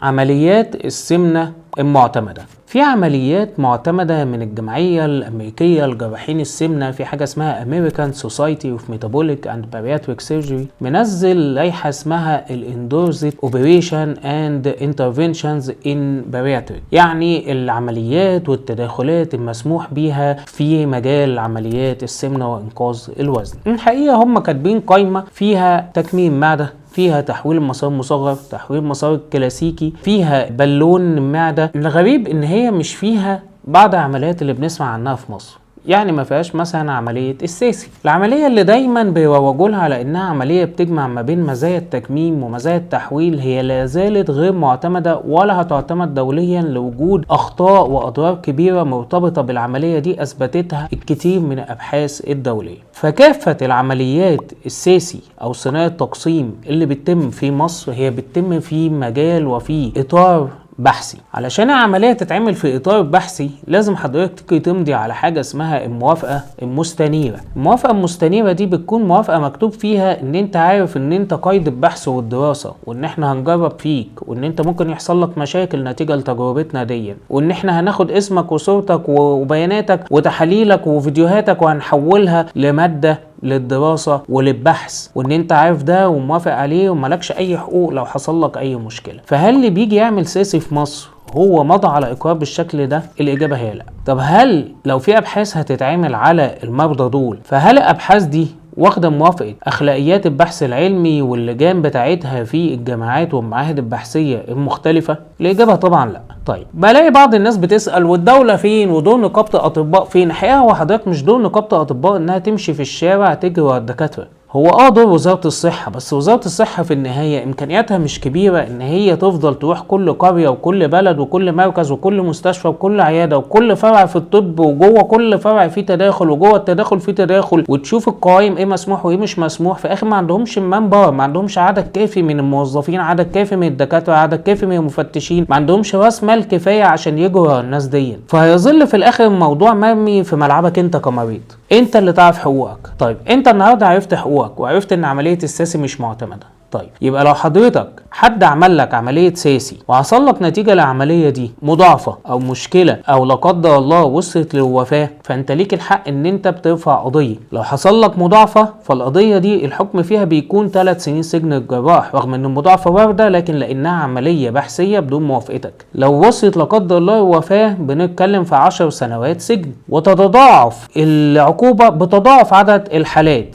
عمليات السمنة المعتمدة. في عمليات معتمدة من الجمعية الأمريكية لجراحين السمنة، في حاجة اسمها American Society of Metabolic and Bariatric Surgery، منزل لائحة اسمها Endorsed Operation and Interventions in Bariatric، يعني العمليات والتداخلات المسموح بيها في مجال عمليات السمنة وإنقاذ الوزن. الحقيقة هم كاتبين قائمة فيها تكميم معدة، فيها تحويل المسار المصغر، تحويل المسار الكلاسيكي، فيها بالون المعدة. الغريب ان هي مش فيها بعض العمليات اللي بنسمع عنها في مصر، يعني ما فيهاش مثلا عملية الساسي، العملية اللي دايما بيروجوا لها على انها عملية بتجمع ما بين مزايا التكميم ومزايا التحويل. هي لا زالت غير معتمدة ولا هتعتمد دوليا لوجود اخطاء واضرار كبيرة مرتبطة بالعملية دي اثبتتها الكثير من الابحاث الدولية. فكافة العمليات الساسي او صناعة التقسيم اللي بتتم في مصر هي بتتم في مجال وفي اطار بحثي. علشان العملية تتعمل في إطار بحثي لازم حضرتك تمضي على حاجة اسمها الموافقة المستنيرة. الموافقة المستنيرة دي بتكون موافقة مكتوب فيها إن أنت عارف إن أنت قيد البحث والدراسة، وإن إحنا هنجرب فيك، وإن أنت ممكن يحصل لك مشاكل نتيجة لتجربتنا دي، وإن إحنا هناخد اسمك وصورتك وبياناتك وتحاليلك وفيديوهاتك وهنحولها لمادة للدراسة وللبحث، وان انت عارف ده وموافق عليه وملكش اي حقوق لو حصل لك اي مشكلة. فهل اللي بيجي يعمل ساسي في مصر هو مضى على اقرار بالشكل ده؟ الاجابة هي لا. طب هل لو في ابحاث هتتعمل على المرضى دول، فهل الابحاث دي واخدة موافقة أخلاقيات البحث العلمي واللجان بتاعتها في الجامعات والمعاهد البحثية المختلفة؟ الإجابة طبعا لا. طيب بلاقي بعض الناس بتسأل والدولة فين ودور نقابة أطباء فين؟ الحقيقة هو حضرتك مش دور نقابة أطباء إنها تمشي في الشارع تجري ورا الدكاترة، هو دور وزارة الصحة، بس وزارة الصحة في النهاية إمكانياتها مش كبيرة إن هي تفضل تروح كل قرية وكل بلد وكل مركز وكل مستشفى وكل عيادة وكل فرع في الطب، وجوه كل فرع فيه تداخل وجوه التداخل فيه تداخل، وتشوف القوائم إيه مسموح وإيه مش مسموح. في آخر ما عندهمش منبر، ما عندهمش عدد كافي من الموظفين، عدد كافي من الدكاترة، عدد كافي من المفتشين، ما عندهمش راس مال كفاية عشان يجروا الناس دي. فهيظل في الآخر الموضوع مرمي في ملعبك أنت كمريض، أنت اللي تعرف حقوقك. طيب أنت النهاردة عرفت حقوقك وعرفت ان عملية الساسي مش معتمدة. طيب يبقى لو حضرتك حد عمل لك عملية ساسي وحصل لك نتيجة للعملية دي مضاعفة او مشكلة او لا قدر الله وصلت للوفاة، فانت ليك الحق ان انت بترفع قضية. لو حصل لك مضاعفة فالقضية دي الحكم فيها بيكون 3 سنين سجن الجراح، رغم ان المضاعفة واردة لكن لانها عملية بحثية بدون موافقتك. لو وصلت لا قدر الله الوفاة بنتكلم في 10 سنوات سجن، وتتضاعف العقوبة بتضاعف عدد الحالات.